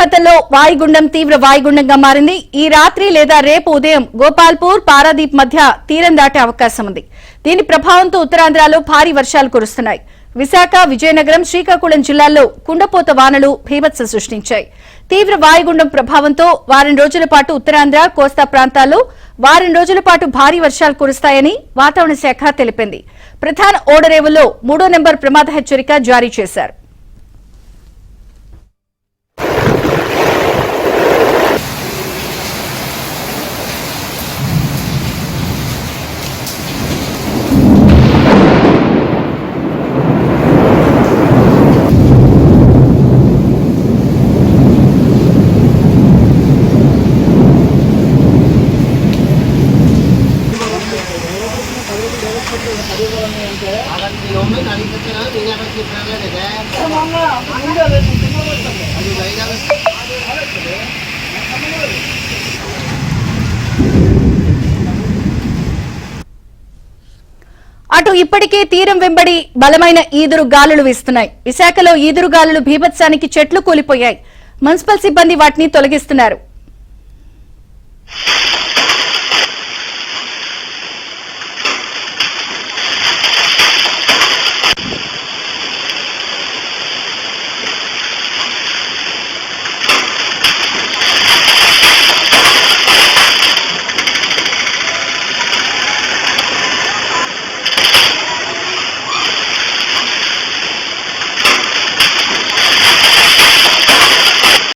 బంగాళాఖాతంలో వాయుగుండం తీవ్ర వాయుగుండంగా మారింది. ఈ రాత్రి లేదా రేపు ఉదయం గోపాల్పూర్, పారాదీప్ మధ్య తీరం దాటే అవకాశం ఉంది. దీని ప్రభావంతో ఉత్తరాంధ్రలో భారీ వర్షాలు కురుస్తున్నాయి. విశాఖ, విజయనగరం, శ్రీకాకుళం జిల్లాల్లో కుండపోత వానలు భీభత్సం సృష్టించాయి. తీవ్ర వాయుగుండం ప్రభావంతో వారం రోజుల పాటు ఉత్తరాంధ్ర, కోస్తా ప్రాంతాల్లో వారం రోజుల పాటు భారీ వర్షాలు కురుస్తాయని వాతావరణ శాఖ తెలిపింది. ప్రధాన ఓడరేవుల్లో 3వ నెంబర్ ప్రమాద హెచ్చరిక జారీ చేశారు. అటు ఇప్పటికే తీరం వెంబడి బలమైన ఈదురు గాలులు వీస్తున్నాయి. విశాఖలో ఈదురు గాలులు భీభత్సానికి చెట్లు కూలిపోయాయి. మున్సిపల్ సిబ్బంది వాటిని తొలగిస్తున్నారు.